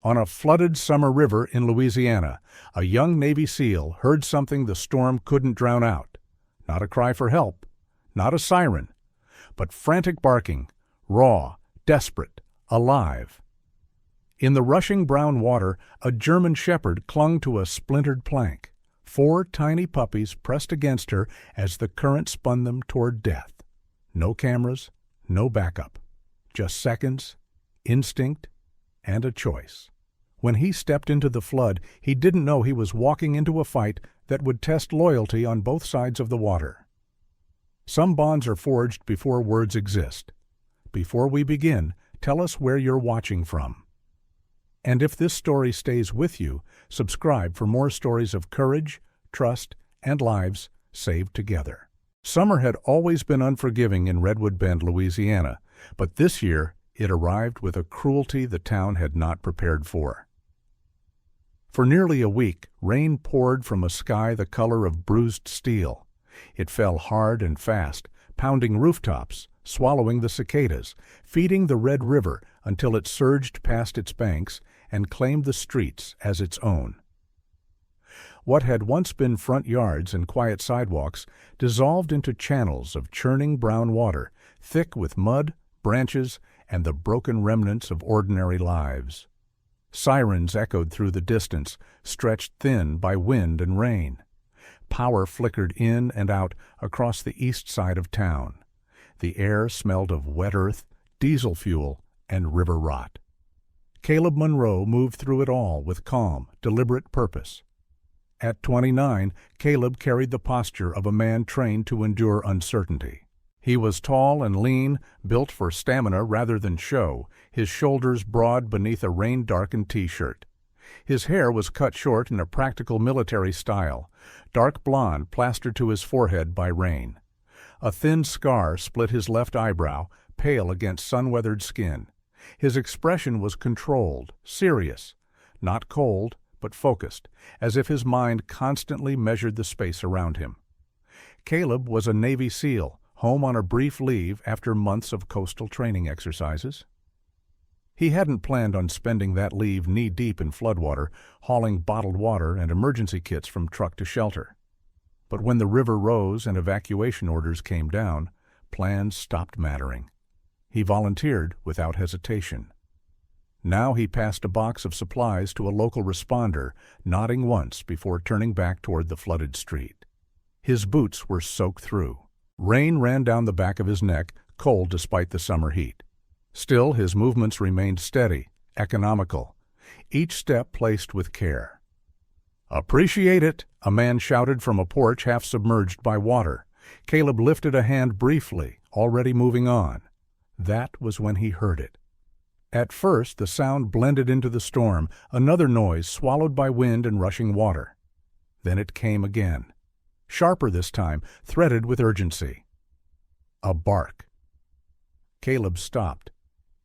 On a flooded summer river in Louisiana, a young Navy SEAL heard something the storm couldn't drown out. Not a cry for help, not a siren, but frantic barking, raw, desperate, alive. In the rushing brown water, a German shepherd clung to a splintered plank. 4 tiny puppies pressed against her as the current spun them toward death. No cameras, no backup. Just seconds, instinct, and a choice. When he stepped into the flood, he didn't know he was walking into a fight that would test loyalty on both sides of the water. Some bonds are forged before words exist. Before we begin, tell us where you're watching from. And if this story stays with you, subscribe for more stories of courage, trust, and lives saved together. Summer had always been unforgiving in Redwood Bend, Louisiana, but this year it arrived with a cruelty the town had not prepared for. For nearly a week, rain poured from a sky the color of bruised steel. It fell hard and fast, pounding rooftops, swallowing the cicadas, feeding the Red River until it surged past its banks and claimed the streets as its own. What had once been front yards and quiet sidewalks dissolved into channels of churning brown water, thick with mud, branches, and the broken remnants of ordinary lives. Sirens echoed through the distance, stretched thin by wind and rain. Power flickered in and out across the east side of town. The air smelled of wet earth, diesel fuel, and river rot. Caleb Monroe moved through it all with calm, deliberate purpose. At 29, Caleb carried the posture of a man trained to endure uncertainty. He was tall and lean, built for stamina rather than show, his shoulders broad beneath a rain-darkened T-shirt. His hair was cut short in a practical military style, dark blonde plastered to his forehead by rain. A thin scar split his left eyebrow, pale against sun-weathered skin. His expression was controlled, serious, not cold, but focused, as if his mind constantly measured the space around him. Caleb was a Navy SEAL, home on a brief leave after months of coastal training exercises. He hadn't planned on spending that leave knee-deep in floodwater, hauling bottled water and emergency kits from truck to shelter. But when the river rose and evacuation orders came down, plans stopped mattering. He volunteered without hesitation. Now he passed a box of supplies to a local responder, nodding once before turning back toward the flooded street. His boots were soaked through. Rain ran down the back of his neck, cold despite the summer heat. Still, his movements remained steady, economical, each step placed with care. "Appreciate it," a man shouted from a porch half submerged by water. Caleb lifted a hand briefly, already moving on. That was when he heard it. At first, the sound blended into the storm, another noise swallowed by wind and rushing water. Then it came again. Sharper this time, threaded with urgency. A bark. Caleb stopped.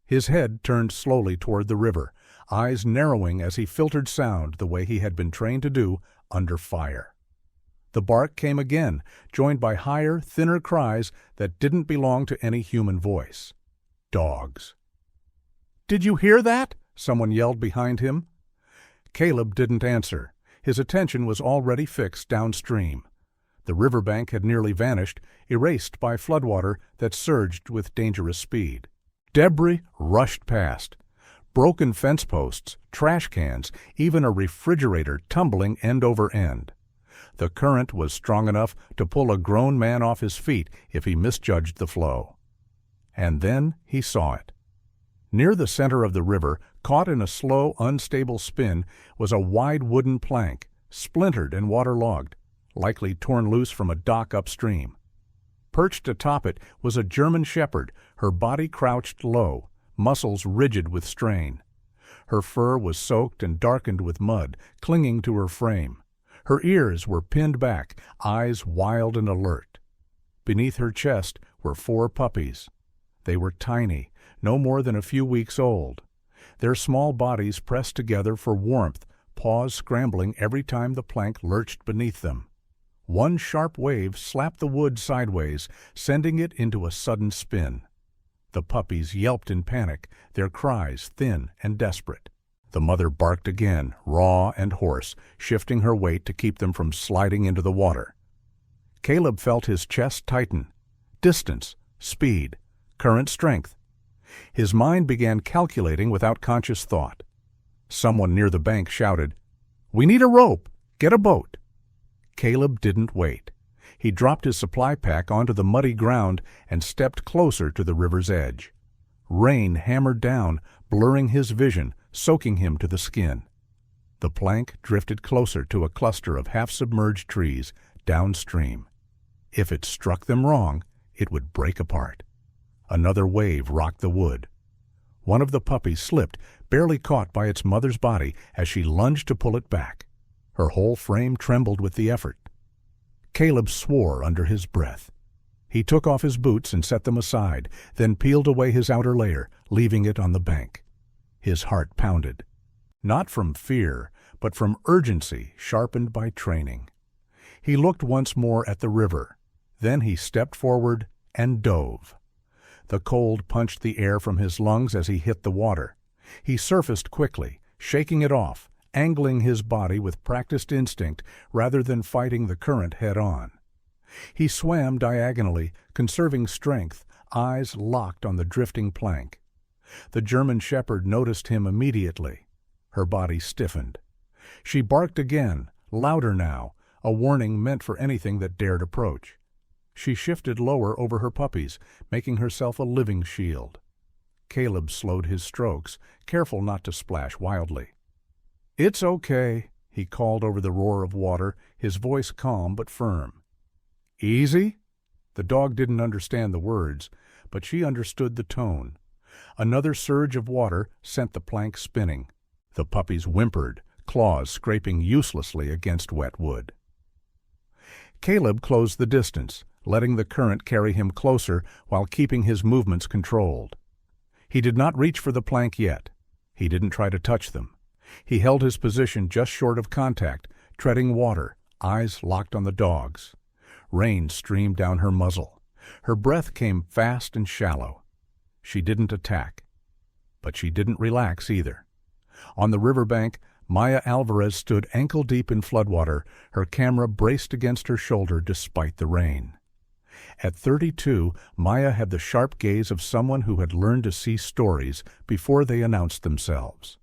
His head turned slowly toward the river, eyes narrowing as he filtered sound the way he had been trained to do under fire. The bark came again, joined by higher, thinner cries that didn't belong to any human voice. Dogs. "Did you hear that?" someone yelled behind him. Caleb didn't answer. His attention was already fixed downstream. The riverbank had nearly vanished, erased by floodwater that surged with dangerous speed. Debris rushed past. Broken fence posts, trash cans, even a refrigerator tumbling end over end. The current was strong enough to pull a grown man off his feet if he misjudged the flow. And then he saw it. Near the center of the river, caught in a slow, unstable spin, was a wide wooden plank, splintered and waterlogged, likely torn loose from a dock upstream. Perched atop it was a German shepherd, her body crouched low, muscles rigid with strain. Her fur was soaked and darkened with mud, clinging to her frame. Her ears were pinned back, eyes wild and alert. Beneath her chest were 4 puppies. They were tiny, no more than a few weeks old. Their small bodies pressed together for warmth, paws scrambling every time the plank lurched beneath them. One sharp wave slapped the wood sideways, sending it into a sudden spin. The puppies yelped in panic, their cries thin and desperate. The mother barked again, raw and hoarse, shifting her weight to keep them from sliding into the water. Caleb felt his chest tighten. Distance, speed, current strength. His mind began calculating without conscious thought. Someone near the bank shouted, "We need a rope! Get a boat!" Caleb didn't wait. He dropped his supply pack onto the muddy ground and stepped closer to the river's edge. Rain hammered down, blurring his vision, soaking him to the skin. The plank drifted closer to a cluster of half-submerged trees downstream. If it struck them wrong, it would break apart. Another wave rocked the wood. One of the puppies slipped, barely caught by its mother's body as she lunged to pull it back. Her whole frame trembled with the effort. Caleb swore under his breath. He took off his boots and set them aside, then peeled away his outer layer, leaving it on the bank. His heart pounded. Not from fear, but from urgency sharpened by training. He looked once more at the river. Then he stepped forward and dove. The cold punched the air from his lungs as he hit the water. He surfaced quickly, shaking it off, angling his body with practiced instinct rather than fighting the current head-on. He swam diagonally, conserving strength, eyes locked on the drifting plank. The German shepherd noticed him immediately. Her body stiffened. She barked again, louder now, a warning meant for anything that dared approach. She shifted lower over her puppies, making herself a living shield. Caleb slowed his strokes, careful not to splash wildly. "It's okay," he called over the roar of water, his voice calm but firm. "Easy?" The dog didn't understand the words, but she understood the tone. Another surge of water sent the plank spinning. The puppies whimpered, claws scraping uselessly against wet wood. Caleb closed the distance, letting the current carry him closer while keeping his movements controlled. He did not reach for the plank yet. He didn't try to touch them. He held his position just short of contact, treading water, eyes locked on the dog's. Rain streamed down her muzzle. Her breath came fast and shallow. She didn't attack. But she didn't relax either. On the riverbank, Maya Alvarez stood ankle-deep in floodwater, her camera braced against her shoulder despite the rain. At 32, Maya had the sharp gaze of someone who had learned to see stories before they announced themselves.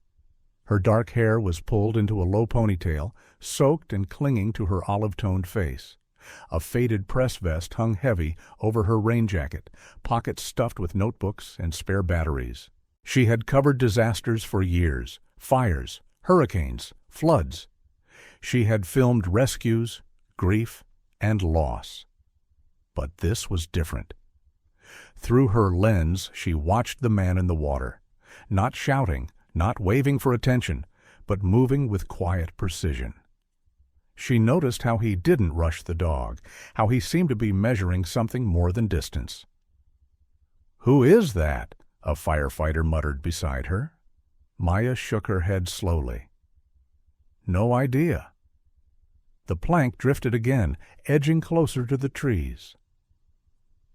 Her dark hair was pulled into a low ponytail, soaked and clinging to her olive-toned face. A faded press vest hung heavy over her rain jacket, pockets stuffed with notebooks and spare batteries. She had covered disasters for years, fires, hurricanes, floods. She had filmed rescues, grief, and loss. But this was different. Through her lens, she watched the man in the water, not shouting, not waving for attention, but moving with quiet precision. She noticed how he didn't rush the dog, how he seemed to be measuring something more than distance. "Who is that?" a firefighter muttered beside her. Maya shook her head slowly. "No idea." The plank drifted again, edging closer to the trees.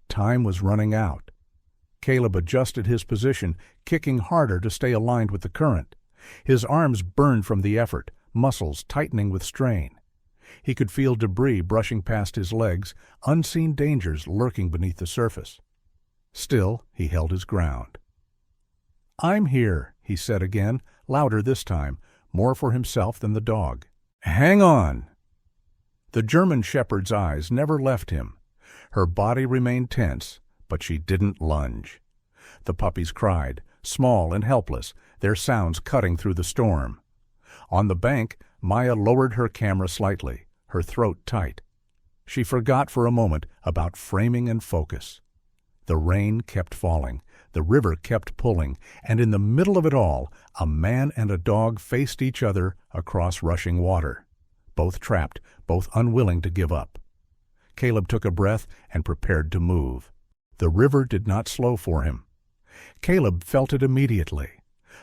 Time was running out. Caleb adjusted his position, kicking harder to stay aligned with the current. His arms burned from the effort, muscles tightening with strain. He could feel debris brushing past his legs, unseen dangers lurking beneath the surface. Still, he held his ground. "I'm here," he said again, louder this time, more for himself than the dog. "Hang on!" The German shepherd's eyes never left him. Her body remained tense, but she didn't lunge. The puppies cried, small and helpless, their sounds cutting through the storm. On the bank, Maya lowered her camera slightly, her throat tight. She forgot for a moment about framing and focus. The rain kept falling, the river kept pulling, and in the middle of it all, a man and a dog faced each other across rushing water, both trapped, both unwilling to give up. Caleb took a breath and prepared to move. The river did not slow for him. Caleb felt it immediately,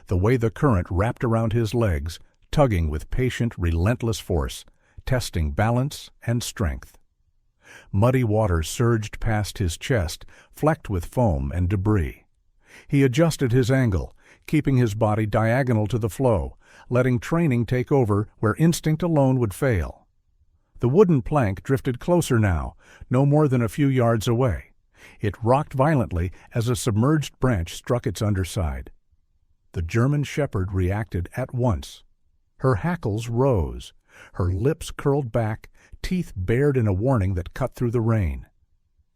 the way the current wrapped around his legs, tugging with patient, relentless force, testing balance and strength. Muddy water surged past his chest, flecked with foam and debris. He adjusted his angle, keeping his body diagonal to the flow, letting training take over where instinct alone would fail. The wooden plank drifted closer now, no more than a few yards away. It rocked violently as a submerged branch struck its underside. The German shepherd reacted at once. Her hackles rose, her lips curled back, teeth bared in a warning that cut through the rain.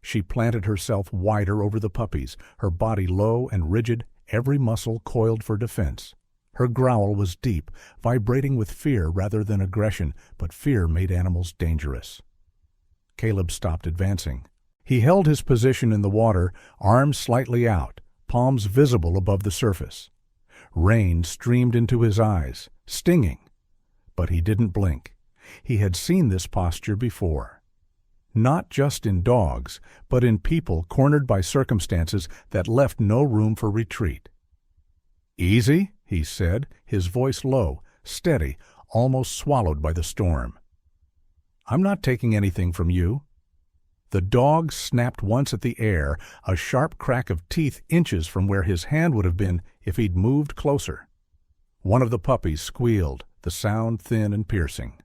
She planted herself wider over the puppies, her body low and rigid, every muscle coiled for defense. Her growl was deep, vibrating with fear rather than aggression, but fear made animals dangerous. Caleb stopped advancing. He held his position in the water, arms slightly out, palms visible above the surface. Rain streamed into his eyes, stinging. But he didn't blink. He had seen this posture before. Not just in dogs, but in people cornered by circumstances that left no room for retreat. "Easy," he said, his voice low, steady, almost swallowed by the storm. "I'm not taking anything from you." The dog snapped once at the air, a sharp crack of teeth inches from where his hand would have been if he'd moved closer. One of the puppies squealed, the sound thin and piercing.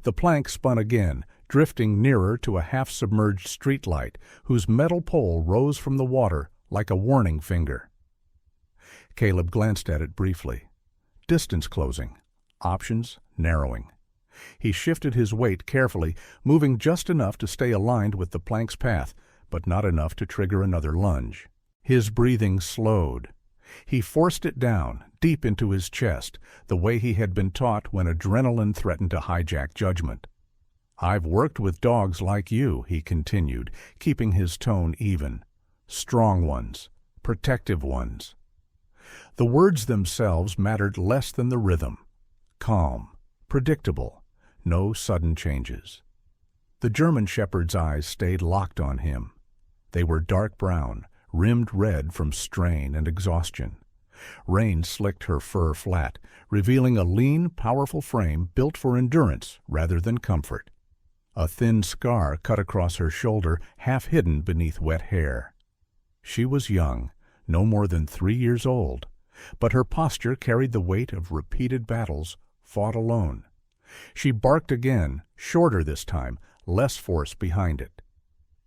The plank spun again, drifting nearer to a half-submerged streetlight whose metal pole rose from the water like a warning finger. Caleb glanced at it briefly. Distance closing, options narrowing. He shifted his weight carefully, moving just enough to stay aligned with the plank's path, but not enough to trigger another lunge. His breathing slowed. He forced it down, deep into his chest, the way he had been taught when adrenaline threatened to hijack judgment. "I've worked with dogs like you," he continued, keeping his tone even. "Strong ones, protective ones." The words themselves mattered less than the rhythm. Calm, predictable, no sudden changes. The German shepherd's eyes stayed locked on him. They were dark brown, rimmed red from strain and exhaustion. Rain slicked her fur flat, revealing a lean, powerful frame built for endurance rather than comfort. A thin scar cut across her shoulder, half hidden beneath wet hair. She was young, no more than 3 years old, but her posture carried the weight of repeated battles fought alone. She barked again, shorter this time, less force behind it.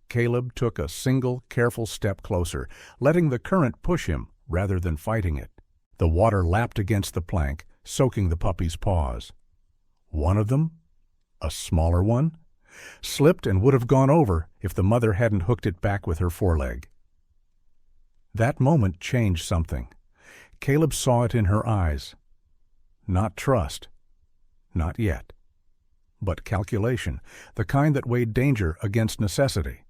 Caleb took a single, careful step closer, letting the current push him rather than fighting it. The water lapped against the plank, soaking the puppy's paws. One of them, a smaller one, slipped and would have gone over if the mother hadn't hooked it back with her foreleg. That moment changed something. Caleb saw it in her eyes. Not trust. Not yet. But calculation, the kind that weighed danger against necessity.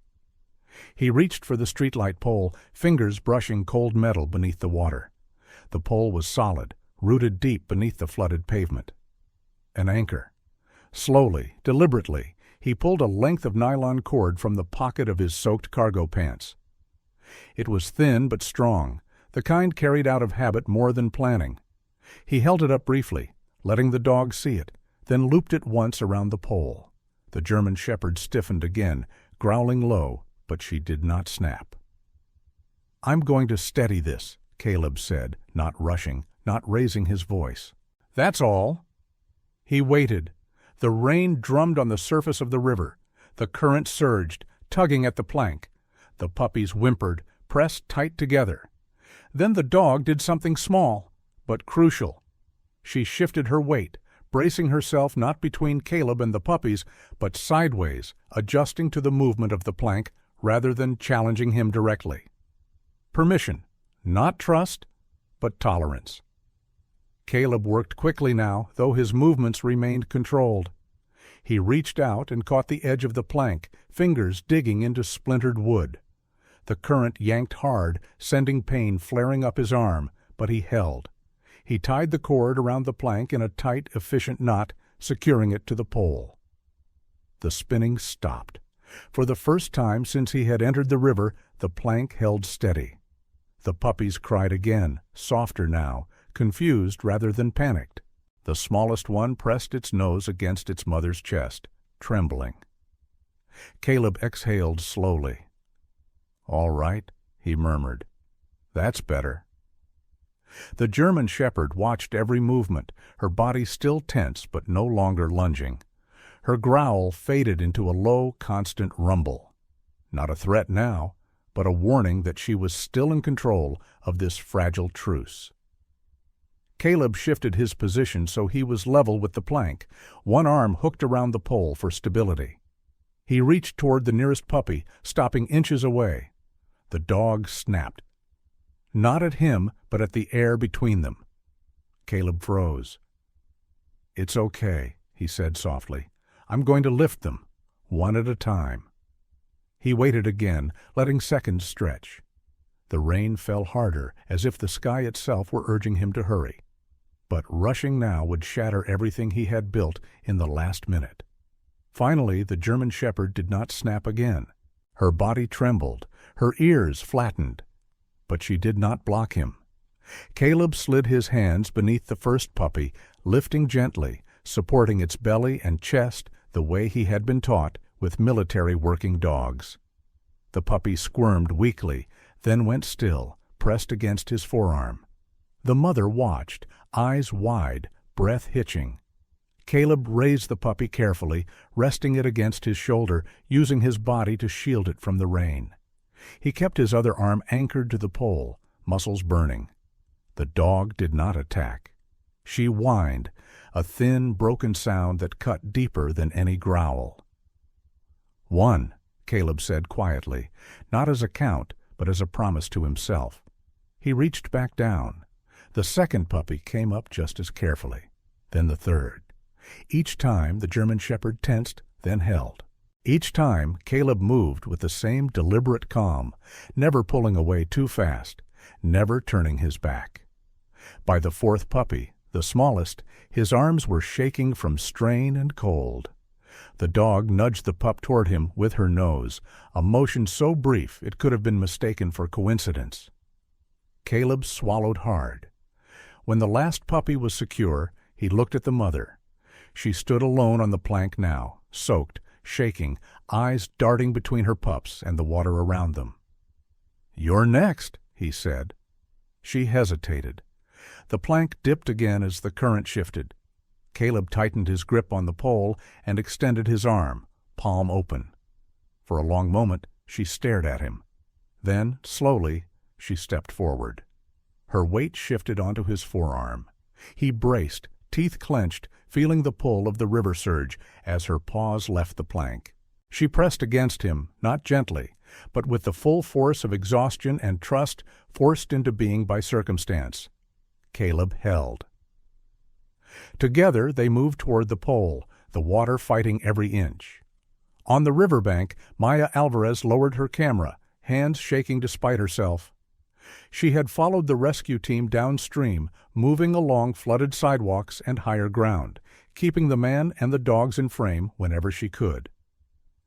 He reached for the streetlight pole, fingers brushing cold metal beneath the water. The pole was solid, rooted deep beneath the flooded pavement. An anchor. Slowly, deliberately, he pulled a length of nylon cord from the pocket of his soaked cargo pants. It was thin but strong, the kind carried out of habit more than planning. He held it up briefly, letting the dog see it, then looped it once around the pole. The German shepherd stiffened again, growling low, but she did not snap. "I'm going to steady this," Caleb said, not rushing, not raising his voice. "That's all." He waited. The rain drummed on the surface of the river. The current surged, tugging at the plank. The puppies whimpered, pressed tight together. Then the dog did something small, but crucial. She shifted her weight, bracing herself not between Caleb and the puppies, but sideways, adjusting to the movement of the plank rather than challenging him directly. Permission, not trust, but tolerance. Caleb worked quickly now, though his movements remained controlled. He reached out and caught the edge of the plank, fingers digging into splintered wood. The current yanked hard, sending pain flaring up his arm, but he held. He tied the cord around the plank in a tight, efficient knot, securing it to the pole. The spinning stopped. For the first time since he had entered the river, the plank held steady. The puppies cried again, softer now, confused rather than panicked. The smallest one pressed its nose against its mother's chest, trembling. Caleb exhaled slowly. "All right," he murmured. "That's better." The German shepherd watched every movement, her body still tense but no longer lunging. Her growl faded into a low, constant rumble. Not a threat now, but a warning that she was still in control of this fragile truce. Caleb shifted his position so he was level with the plank, one arm hooked around the pole for stability. He reached toward the nearest puppy, stopping inches away. The dog snapped. Not at him, but at the air between them. Caleb froze. "It's okay," he said softly. "I'm going to lift them, one at a time." He waited again, letting seconds stretch. The rain fell harder, as if the sky itself were urging him to hurry. But rushing now would shatter everything he had built in the last minute. Finally, the German shepherd did not snap again. Her body trembled, her ears flattened. But she did not block him. Caleb slid his hands beneath the first puppy, lifting gently, supporting its belly and chest the way he had been taught with military working dogs. The puppy squirmed weakly, then went still, pressed against his forearm. The mother watched, eyes wide, breath hitching. Caleb raised the puppy carefully, resting it against his shoulder, using his body to shield it from the rain. He kept his other arm anchored to the pole, muscles burning. The dog did not attack. She whined, a thin, broken sound that cut deeper than any growl. "One," Caleb said quietly, not as a count, but as a promise to himself. He reached back down. The second puppy came up just as carefully. Then the third. Each time the German shepherd tensed, then held. Each time Caleb moved with the same deliberate calm, never pulling away too fast, never turning his back. By the fourth puppy, the smallest, his arms were shaking from strain and cold. The dog nudged the pup toward him with her nose, a motion so brief it could have been mistaken for coincidence. Caleb swallowed hard. When the last puppy was secure, he looked at the mother. She stood alone on the plank now, soaked, shaking, eyes darting between her pups and the water around them. "You're next," he said. She hesitated. The plank dipped again as the current shifted. Caleb tightened his grip on the pole and extended his arm, palm open. For a long moment she stared at him. Then, slowly, she stepped forward. Her weight shifted onto his forearm. He braced, teeth clenched, feeling the pull of the river surge as her paws left the plank. She pressed against him, not gently, but with the full force of exhaustion and trust forced into being by circumstance. Caleb held. Together they moved toward the pole, the water fighting every inch. On the riverbank, Maya Alvarez lowered her camera, hands shaking despite herself. She had followed the rescue team downstream, moving along flooded sidewalks and higher ground, keeping the man and the dogs in frame whenever she could.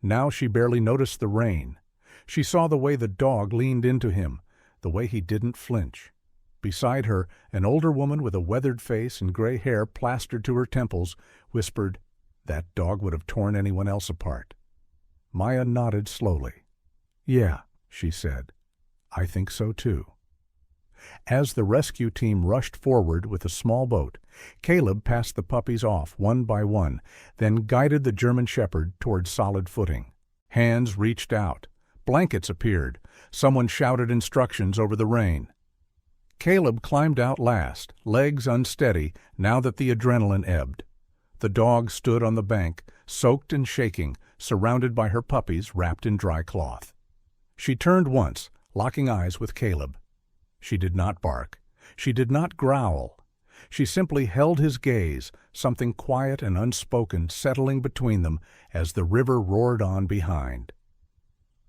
Now she barely noticed the rain. She saw the way the dog leaned into him, the way he didn't flinch. Beside her, an older woman with a weathered face and gray hair plastered to her temples whispered, "That dog would have torn anyone else apart." Maya nodded slowly. "Yeah," she said. "I think so too." As the rescue team rushed forward with a small boat, Caleb passed the puppies off one by one, then guided the German shepherd toward solid footing. Hands reached out. Blankets appeared. Someone shouted instructions over the rain. Caleb climbed out last, legs unsteady now that the adrenaline ebbed. The dog stood on the bank, soaked and shaking, surrounded by her puppies wrapped in dry cloth. She turned once, locking eyes with Caleb. She did not bark. She did not growl. She simply held his gaze, something quiet and unspoken settling between them as the river roared on behind.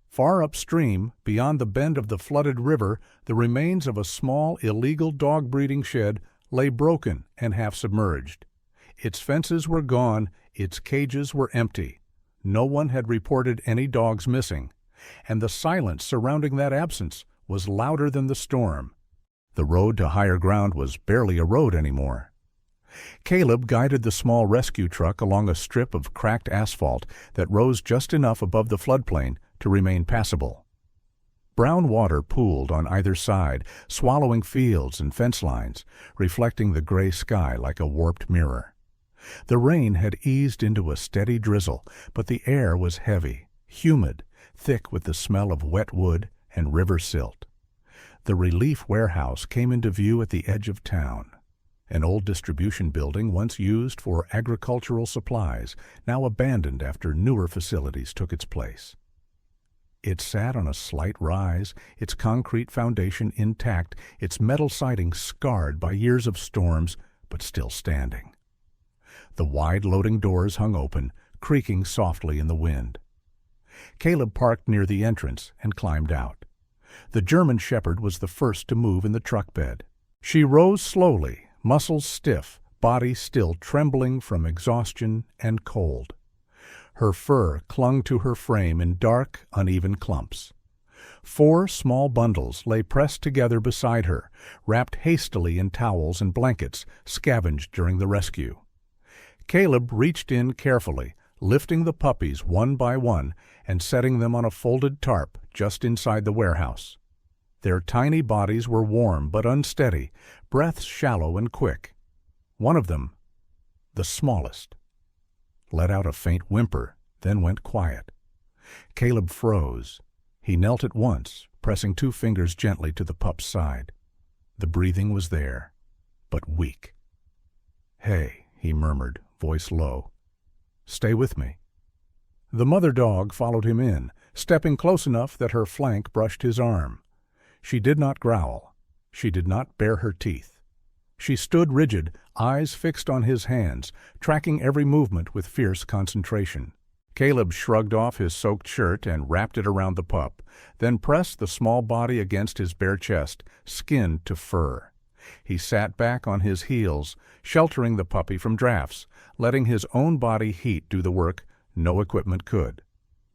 Far upstream, beyond the bend of the flooded river, the remains of a small, illegal dog-breeding shed lay broken and half-submerged. Its fences were gone, its cages were empty. No one had reported any dogs missing, and the silence surrounding that absence was louder than the storm. The road to higher ground was barely a road anymore. Caleb guided the small rescue truck along a strip of cracked asphalt that rose just enough above the floodplain to remain passable. Brown water pooled on either side, swallowing fields and fence lines, reflecting the gray sky like a warped mirror. The rain had eased into a steady drizzle, but the air was heavy, humid, thick with the smell of wet wood and river silt. The relief warehouse came into view at the edge of town. An old distribution building once used for agricultural supplies, now abandoned after newer facilities took its place. It sat on a slight rise, its concrete foundation intact, its metal siding scarred by years of storms, but still standing. The wide loading doors hung open, creaking softly in the wind. Caleb parked near the entrance and climbed out. The German Shepherd was the first to move in the truck bed. She rose slowly, muscles stiff, body still trembling from exhaustion and cold. Her fur clung to her frame in dark, uneven clumps. 4 small bundles lay pressed together beside her, wrapped hastily in towels and blankets, scavenged during the rescue. Caleb reached in carefully, lifting the puppies one by one and setting them on a folded tarp just inside the warehouse. Their tiny bodies were warm but unsteady, breaths shallow and quick. One of them, the smallest, let out a faint whimper, then went quiet. Caleb froze. He knelt at once, pressing 2 fingers gently to the pup's side. The breathing was there, but weak. "Hey," he murmured, voice low. "Stay with me." The mother dog followed him in, stepping close enough that her flank brushed his arm. She did not growl. She did not bare her teeth. She stood rigid, eyes fixed on his hands, tracking every movement with fierce concentration. Caleb shrugged off his soaked shirt and wrapped it around the pup, then pressed the small body against his bare chest, skin to fur. He sat back on his heels, sheltering the puppy from drafts, letting his own body heat do the work no equipment could.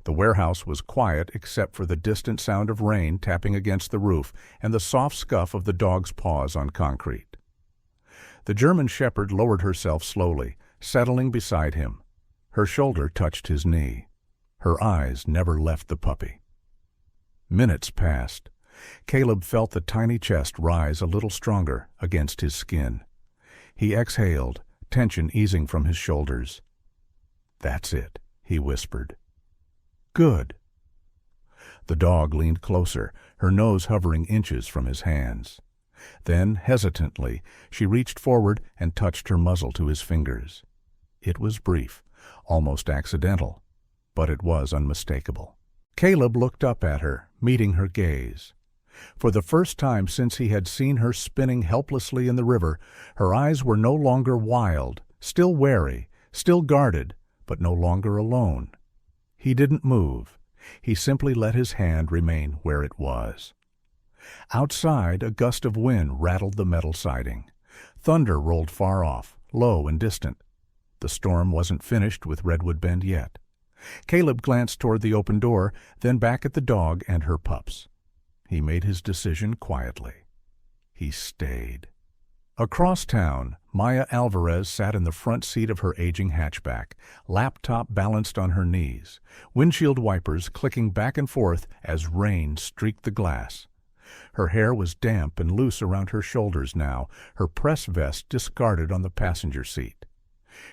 The warehouse was quiet except for the distant sound of rain tapping against the roof and the soft scuff of the dog's paws on concrete. The German Shepherd lowered herself slowly, settling beside him. Her shoulder touched his knee. Her eyes never left the puppy. Minutes passed. Caleb felt the tiny chest rise a little stronger against his skin. He exhaled, tension easing from his shoulders. "That's it," he whispered. "Good." The dog leaned closer, her nose hovering inches from his hands. Then, hesitantly, she reached forward and touched her muzzle to his fingers. It was brief, almost accidental, but it was unmistakable. Caleb looked up at her, meeting her gaze. For the first time since he had seen her spinning helplessly in the river, her eyes were no longer wild, still wary, still guarded, but no longer alone. He didn't move. He simply let his hand remain where it was. Outside, a gust of wind rattled the metal siding. Thunder rolled far off, low and distant. The storm wasn't finished with Redwood Bend yet. Caleb glanced toward the open door, then back at the dog and her pups. He made his decision quietly. He stayed. Across town, Maya Alvarez sat in the front seat of her aging hatchback, laptop balanced on her knees, windshield wipers clicking back and forth as rain streaked the glass. Her hair was damp and loose around her shoulders now, her press vest discarded on the passenger seat.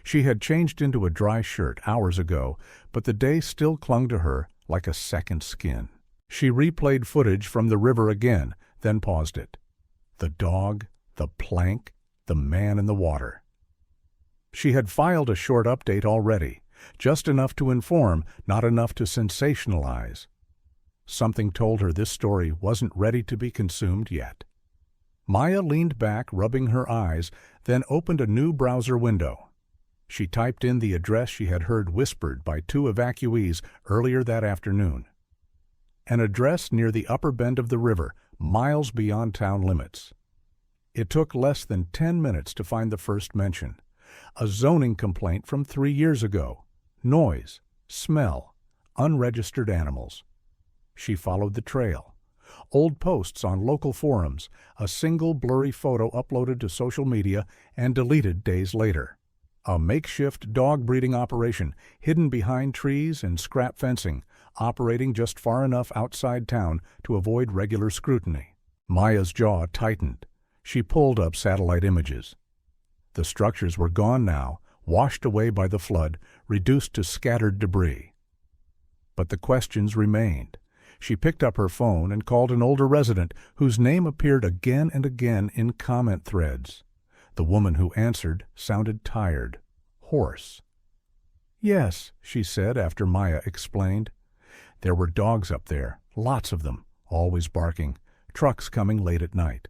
She had changed into a dry shirt hours ago, but the day still clung to her like a second skin. She replayed footage from the river again, then paused it. The dog, the plank, the man in the water. She had filed a short update already, just enough to inform, not enough to sensationalize. Something told her this story wasn't ready to be consumed yet. Maya leaned back, rubbing her eyes, then opened a new browser window. She typed in the address she had heard whispered by 2 evacuees earlier that afternoon. An address near the upper bend of the river, miles beyond town limits. It took less than 10 minutes to find the first mention. A zoning complaint from 3 years ago. Noise, smell, unregistered animals. She followed the trail. Old posts on local forums, a single blurry photo uploaded to social media and deleted days later. A makeshift dog breeding operation, hidden behind trees and scrap fencing, operating just far enough outside town to avoid regular scrutiny. Maya's jaw tightened. She pulled up satellite images. The structures were gone now, washed away by the flood, reduced to scattered debris. But the questions remained. She picked up her phone and called an older resident whose name appeared again and again in comment threads. The woman who answered sounded tired, hoarse. "Yes," she said after Maya explained. There were dogs up there, lots of them, always barking, trucks coming late at night.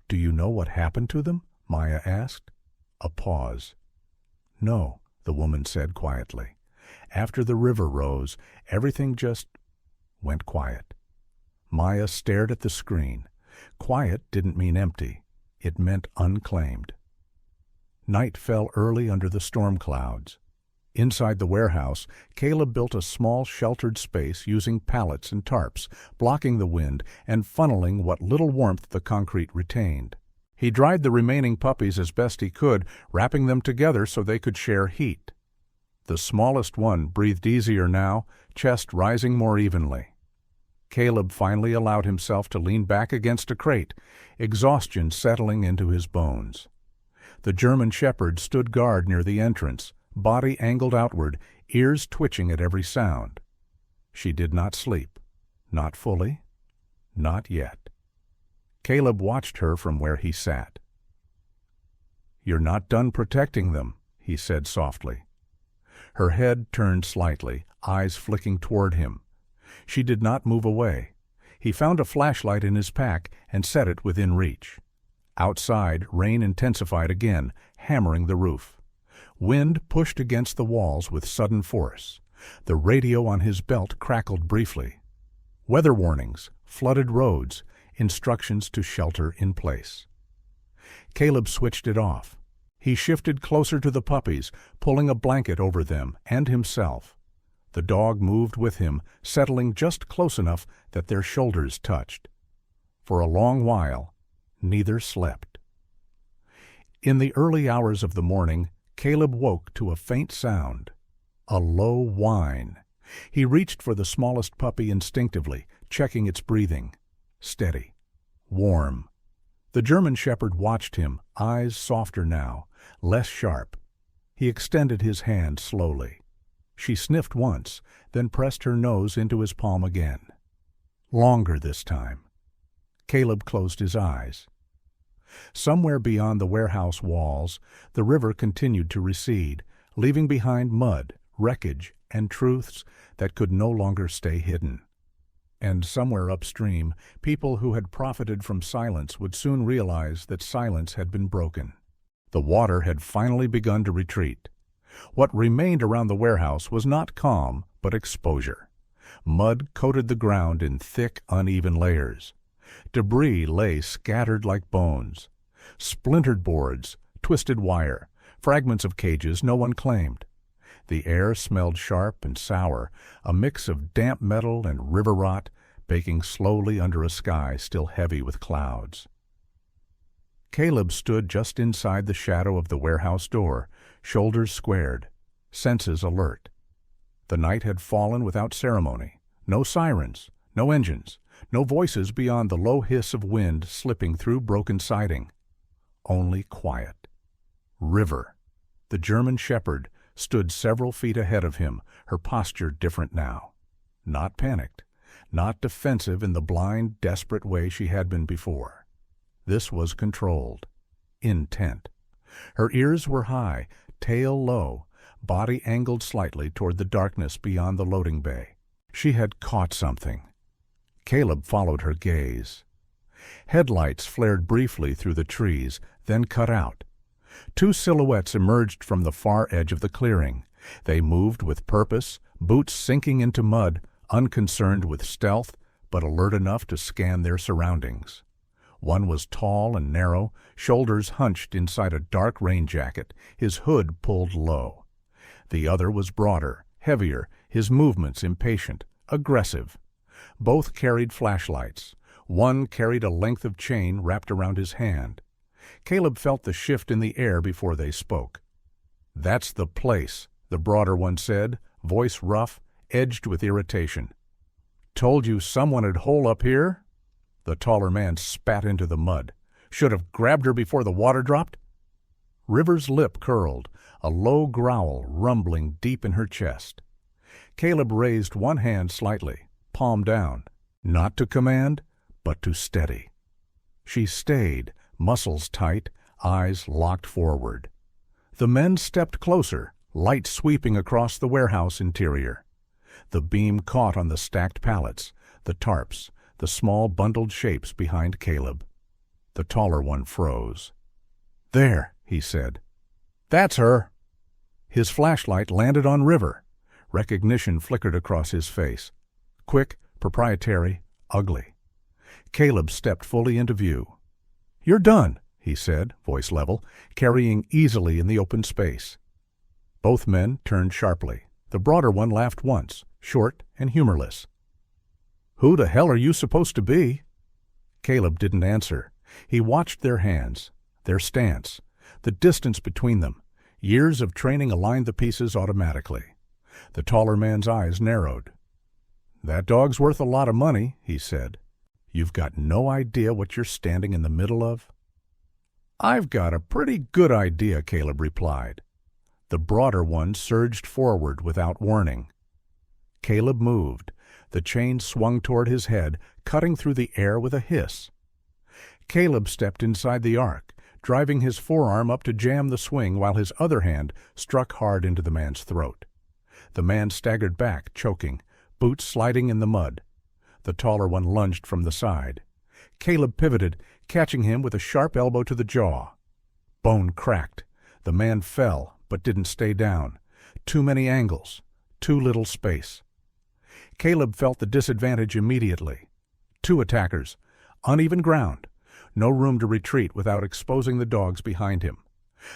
"Do you know what happened to them?" Maya asked. A pause. "No," the woman said quietly. "After the river rose, everything just went quiet." Maya stared at the screen. Quiet didn't mean empty. It meant unclaimed. Night fell early under the storm clouds. Inside the warehouse, Caleb built a small sheltered space using pallets and tarps, blocking the wind and funneling what little warmth the concrete retained. He dried the remaining puppies as best he could, wrapping them together so they could share heat. The smallest one breathed easier now, chest rising more evenly. Caleb finally allowed himself to lean back against a crate, exhaustion settling into his bones. The German shepherd stood guard near the entrance, body angled outward, ears twitching at every sound. She did not sleep. Not fully. Not yet. Caleb watched her from where he sat. "You're not done protecting them," he said softly. Her head turned slightly, eyes flicking toward him. She did not move away. He found a flashlight in his pack and set it within reach. Outside, rain intensified again, hammering the roof. Wind pushed against the walls with sudden force. The radio on his belt crackled briefly. Weather warnings, flooded roads, instructions to shelter in place. Caleb switched it off. He shifted closer to the puppies, pulling a blanket over them and himself. The dog moved with him, settling just close enough that their shoulders touched. For a long while, neither slept. In the early hours of the morning, Caleb woke to a faint sound, a low whine. He reached for the smallest puppy instinctively, checking its breathing. Steady. Warm. The German shepherd watched him, eyes softer now, less sharp. He extended his hand slowly. She sniffed once, then pressed her nose into his palm again. Longer this time. Caleb closed his eyes. Somewhere beyond the warehouse walls, the river continued to recede, leaving behind mud, wreckage, and truths that could no longer stay hidden. And somewhere upstream, people who had profited from silence would soon realize that silence had been broken. The water had finally begun to retreat. What remained around the warehouse was not calm, but exposure. Mud coated the ground in thick, uneven layers. Debris lay scattered like bones. Splintered boards, twisted wire, fragments of cages no one claimed. The air smelled sharp and sour, a mix of damp metal and river rot, baking slowly under a sky still heavy with clouds. Caleb stood just inside the shadow of the warehouse door, shoulders squared, senses alert. The night had fallen without ceremony. No sirens, no engines, no voices beyond the low hiss of wind slipping through broken siding. Only quiet. River. The German shepherd stood several feet ahead of him, her posture different now. Not panicked, not defensive in the blind, desperate way she had been before. This was controlled, intent. Her ears were high, tail low, body angled slightly toward the darkness beyond the loading bay. She had caught something. Caleb followed her gaze. Headlights flared briefly through the trees, then cut out. Two silhouettes emerged from the far edge of the clearing. They moved with purpose, boots sinking into mud, unconcerned with stealth, but alert enough to scan their surroundings. One was tall and narrow, shoulders hunched inside a dark rain jacket, his hood pulled low. The other was broader, heavier, his movements impatient, aggressive. Both carried flashlights. One carried a length of chain wrapped around his hand. Caleb felt the shift in the air before they spoke. "That's the place," the broader one said, voice rough, edged with irritation. "Told you someone would hole up here?" The taller man spat into the mud. "Should have grabbed her before the water dropped." River's lip curled, a low growl rumbling deep in her chest. Caleb raised one hand slightly, palm down, not to command, but to steady. She stayed, muscles tight, eyes locked forward. The men stepped closer, light sweeping across the warehouse interior. The beam caught on the stacked pallets, the tarps, the small bundled shapes behind Caleb. The taller one froze. "There," he said. "That's her." His flashlight landed on River. Recognition flickered across his face. Quick, proprietary, ugly. Caleb stepped fully into view. "You're done," he said, voice level, carrying easily in the open space. Both men turned sharply. The broader one laughed once, short and humorless. "Who the hell are you supposed to be?" Caleb didn't answer. He watched their hands, their stance, the distance between them. Years of training aligned the pieces automatically. The taller man's eyes narrowed. "That dog's worth a lot of money," he said. "You've got no idea what you're standing in the middle of?" "I've got a pretty good idea," Caleb replied. The broader one surged forward without warning. Caleb moved. The chain swung toward his head, cutting through the air with a hiss. Caleb stepped inside the arc, driving his forearm up to jam the swing while his other hand struck hard into the man's throat. The man staggered back, choking, boots sliding in the mud. The taller one lunged from the side. Caleb pivoted, catching him with a sharp elbow to the jaw. Bone cracked. The man fell, but didn't stay down. Too many angles. Too little space. Caleb felt the disadvantage immediately. Two attackers. Uneven ground. No room to retreat without exposing the dogs behind him.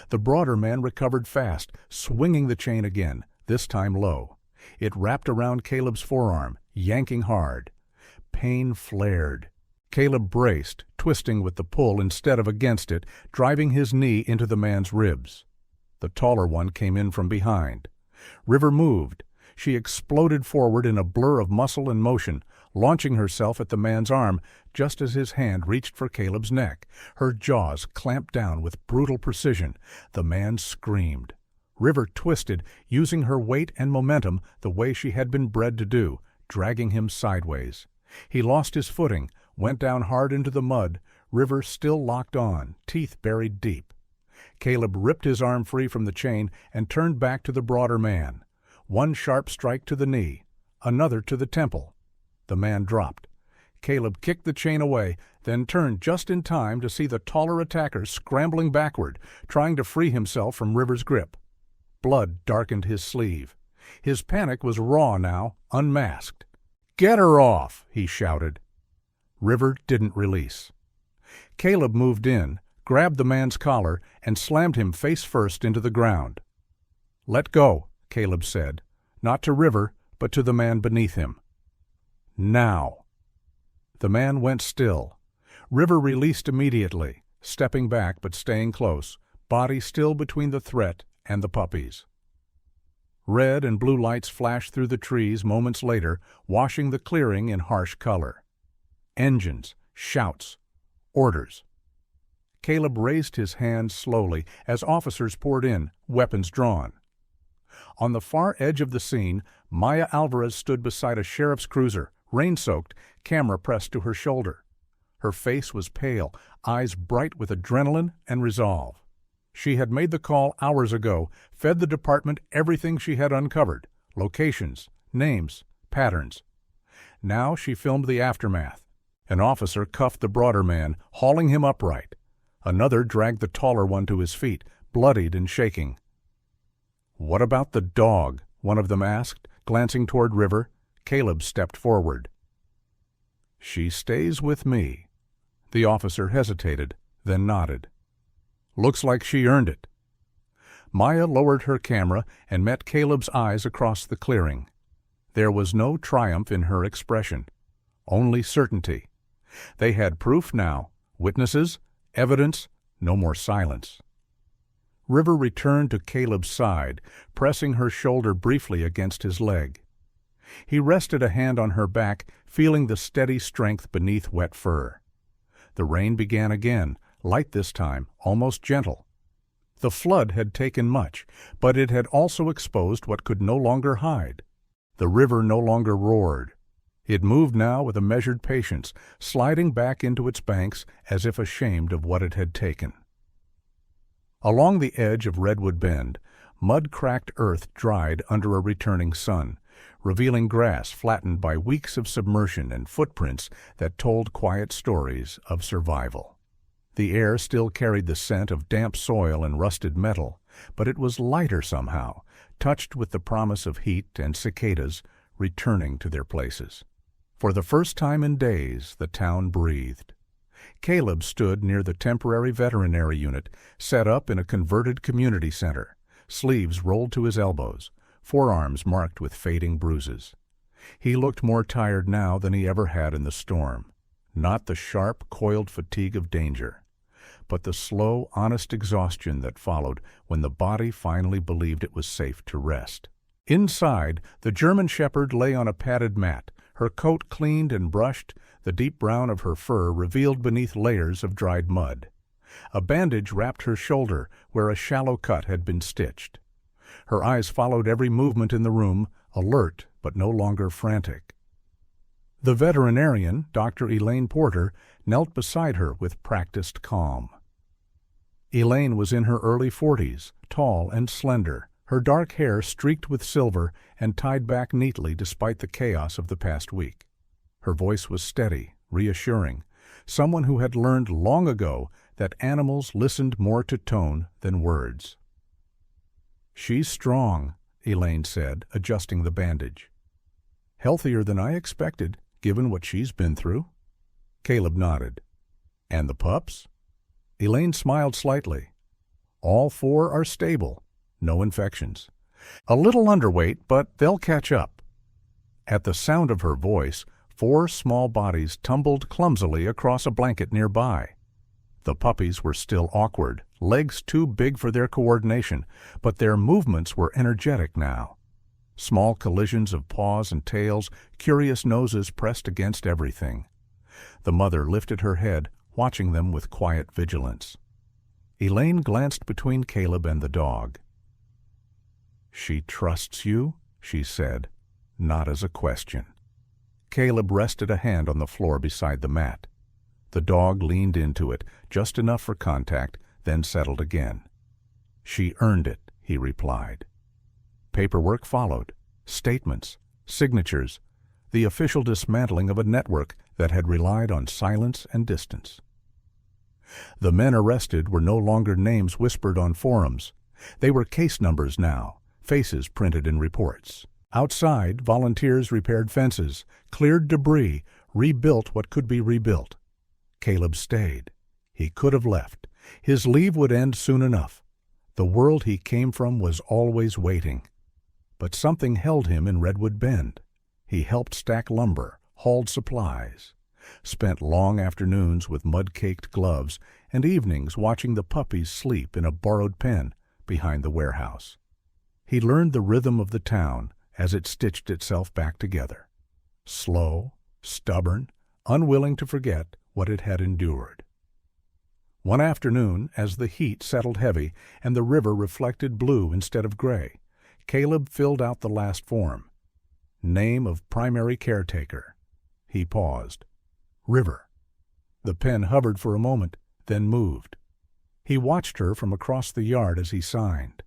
The broader man recovered fast, swinging the chain again, this time low. It wrapped around Caleb's forearm, yanking hard. Pain flared. Caleb braced, twisting with the pull instead of against it, driving his knee into the man's ribs. The taller one came in from behind. River moved. She exploded forward in a blur of muscle and motion, launching herself at the man's arm just as his hand reached for Caleb's neck. Her jaws clamped down with brutal precision. The man screamed. River twisted, using her weight and momentum the way she had been bred to do, dragging him sideways. He lost his footing, went down hard into the mud, River still locked on, teeth buried deep. Caleb ripped his arm free from the chain and turned back to the broader man. One sharp strike to the knee, another to the temple. The man dropped. Caleb kicked the chain away, then turned just in time to see the taller attacker scrambling backward, trying to free himself from River's grip. Blood darkened his sleeve. His panic was raw now, unmasked. "Get her off!" he shouted. River didn't release. Caleb moved in, grabbed the man's collar, and slammed him face first into the ground. "Let go," Caleb said, not to River, but to the man beneath him. "Now." The man went still. River released immediately, stepping back but staying close, body still between the threat and the puppies. Red and blue lights flashed through the trees moments later, washing the clearing in harsh color. Engines, shouts, orders. Caleb raised his hand slowly as officers poured in, weapons drawn. On the far edge of the scene, Maya Alvarez stood beside a sheriff's cruiser, rain-soaked, camera pressed to her shoulder. Her face was pale, eyes bright with adrenaline and resolve. She had made the call hours ago, fed the department everything she had uncovered, locations, names, patterns. Now she filmed the aftermath. An officer cuffed the broader man, hauling him upright. Another dragged the taller one to his feet, bloodied and shaking. "What about the dog?" one of them asked, glancing toward River. Caleb stepped forward. "She stays with me." The officer hesitated, then nodded. "Looks like she earned it." Maya lowered her camera and met Caleb's eyes across the clearing. There was no triumph in her expression, only certainty. They had proof now, witnesses, evidence, no more silence. River returned to Caleb's side, pressing her shoulder briefly against his leg. He rested a hand on her back, feeling the steady strength beneath wet fur. The rain began again, light this time, almost gentle. The flood had taken much, but it had also exposed what could no longer hide. The river no longer roared. It moved now with a measured patience, sliding back into its banks as if ashamed of what it had taken. Along the edge of Redwood Bend, mud-cracked earth dried under a returning sun, revealing grass flattened by weeks of submersion and footprints that told quiet stories of survival. The air still carried the scent of damp soil and rusted metal, but it was lighter somehow, touched with the promise of heat and cicadas returning to their places. For the first time in days, the town breathed. Caleb stood near the temporary veterinary unit, set up in a converted community center, sleeves rolled to his elbows, forearms marked with fading bruises. He looked more tired now than he ever had in the storm. Not the sharp, coiled fatigue of danger, but the slow, honest exhaustion that followed when the body finally believed it was safe to rest. Inside, the German shepherd lay on a padded mat, her coat cleaned and brushed, the deep brown of her fur revealed beneath layers of dried mud. A bandage wrapped her shoulder where a shallow cut had been stitched. Her eyes followed every movement in the room, alert but no longer frantic. The veterinarian, Dr. Elaine Porter, knelt beside her with practiced calm. Elaine was in her early 40s, tall and slender, her dark hair streaked with silver and tied back neatly despite the chaos of the past week. Her voice was steady, reassuring, someone who had learned long ago that animals listened more to tone than words. "She's strong," Elaine said, adjusting the bandage. "Healthier than I expected, given what she's been through." Caleb nodded. "And the pups?" Elaine smiled slightly. "All 4 are stable. No infections. A little underweight, but they'll catch up." At the sound of her voice, 4 small bodies tumbled clumsily across a blanket nearby. The puppies were still awkward, legs too big for their coordination, but their movements were energetic now. Small collisions of paws and tails, curious noses pressed against everything. The mother lifted her head, watching them with quiet vigilance. Elaine glanced between Caleb and the dog. "She trusts you?" she said, not as a question. Caleb rested a hand on the floor beside the mat. The dog leaned into it, just enough for contact, then settled again. "She earned it," he replied. Paperwork followed, statements, signatures, the official dismantling of a network that had relied on silence and distance. The men arrested were no longer names whispered on forums. They were case numbers now, faces printed in reports. Outside, volunteers repaired fences, cleared debris, rebuilt what could be rebuilt. Caleb stayed. He could have left. His leave would end soon enough. The world he came from was always waiting. But something held him in Redwood Bend. He helped stack lumber, hauled supplies, spent long afternoons with mud-caked gloves and evenings watching the puppies sleep in a borrowed pen behind the warehouse. He learned the rhythm of the town as it stitched itself back together. Slow, stubborn, unwilling to forget what it had endured. One afternoon, as the heat settled heavy and the river reflected blue instead of gray, Caleb filled out the last form. Name of primary caretaker. He paused. River. The pen hovered for a moment, then moved. He watched her from across the yard as he signed.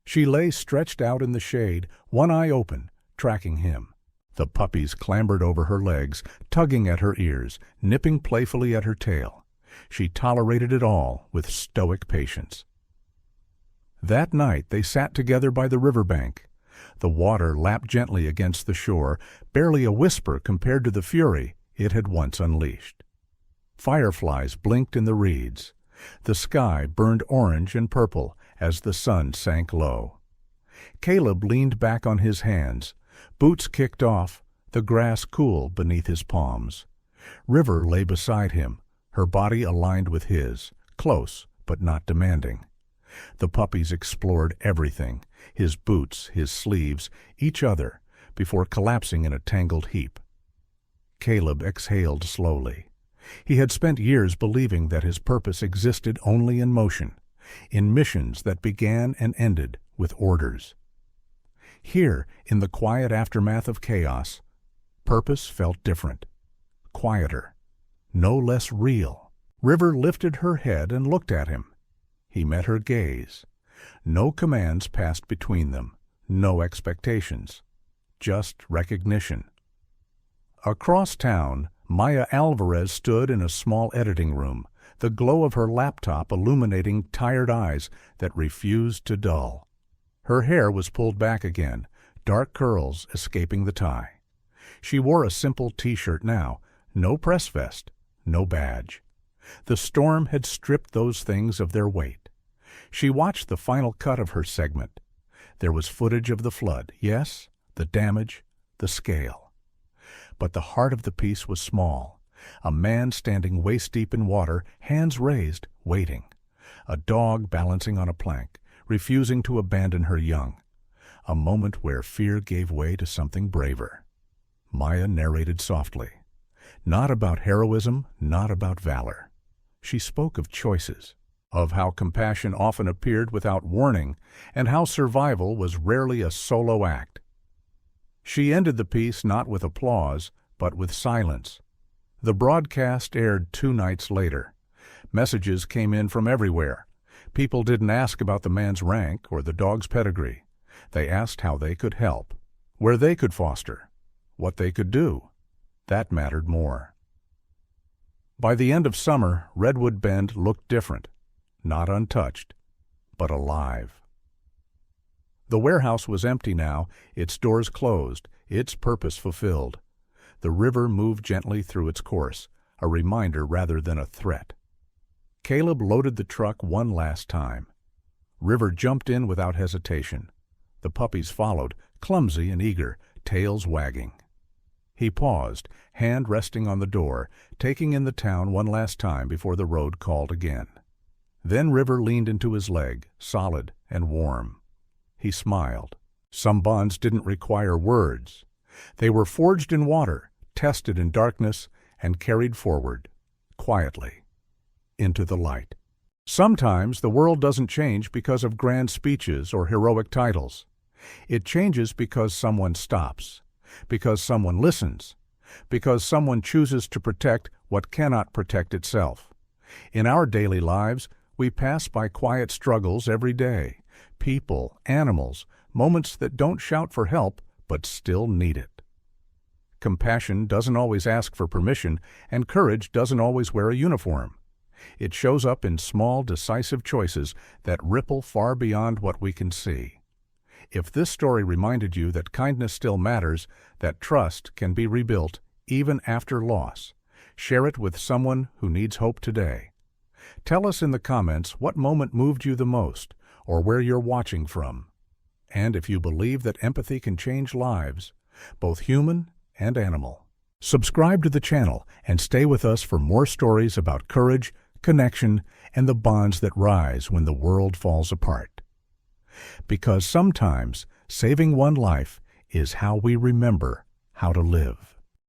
She lay stretched out in the shade, one eye open, tracking him. The puppies clambered over her legs, tugging at her ears, nipping playfully at her tail. She tolerated it all with stoic patience. That night they sat together by the riverbank. The water lapped gently against the shore, barely a whisper compared to the fury it had once unleashed. Fireflies blinked in the reeds. The sky burned orange and purple as the sun sank low. Caleb leaned back on his hands. Boots kicked off, the grass cool beneath his palms. River lay beside him, her body aligned with his, close but not demanding. The puppies explored everything, his boots, his sleeves, each other, before collapsing in a tangled heap. Caleb exhaled slowly. He had spent years believing that his purpose existed only in motion, in missions that began and ended with orders. Here, in the quiet aftermath of chaos, purpose felt different, quieter, no less real. River lifted her head and looked at him. He met her gaze. No commands passed between them, no expectations, just recognition. Across town, Maya Alvarez stood in a small editing room, the glow of her laptop illuminating tired eyes that refused to dull. Her hair was pulled back again, dark curls escaping the tie. She wore a simple t-shirt now, no press vest, no badge. The storm had stripped those things of their weight. She watched the final cut of her segment. There was footage of the flood, yes, the damage, the scale. But the heart of the piece was small. A man standing waist-deep in water, hands raised, waiting. A dog balancing on a plank, refusing to abandon her young. A moment where fear gave way to something braver. Maya narrated softly. Not about heroism, not about valor. She spoke of choices, of how compassion often appeared without warning, and how survival was rarely a solo act. She ended the piece not with applause, but with silence. The broadcast aired 2 nights later. Messages came in from everywhere. People didn't ask about the man's rank or the dog's pedigree. They asked how they could help, where they could foster, what they could do. That mattered more. By the end of summer, Redwood Bend looked different. Not untouched, but alive. The warehouse was empty now, its doors closed, its purpose fulfilled. The river moved gently through its course, a reminder rather than a threat. Caleb loaded the truck one last time. River jumped in without hesitation. The puppies followed, clumsy and eager, tails wagging. He paused, hand resting on the door, taking in the town one last time before the road called again. Then River leaned into his leg, solid and warm. He smiled. Some bonds didn't require words. They were forged in water, tested in darkness, and carried forward, quietly, into the light. Sometimes the world doesn't change because of grand speeches or heroic titles. It changes because someone stops, because someone listens, because someone chooses to protect what cannot protect itself. In our daily lives, we pass by quiet struggles every day. People, animals, moments that don't shout for help, but still need it. Compassion doesn't always ask for permission, and courage doesn't always wear a uniform. It shows up in small, decisive choices that ripple far beyond what we can see. If this story reminded you that kindness still matters, that trust can be rebuilt even after loss, share it with someone who needs hope today. Tell us in the comments what moment moved you the most, or where you're watching from. And if you believe that empathy can change lives, both human and animal. Subscribe to the channel and stay with us for more stories about courage, connection, and the bonds that rise when the world falls apart. Because sometimes saving one life is how we remember how to live.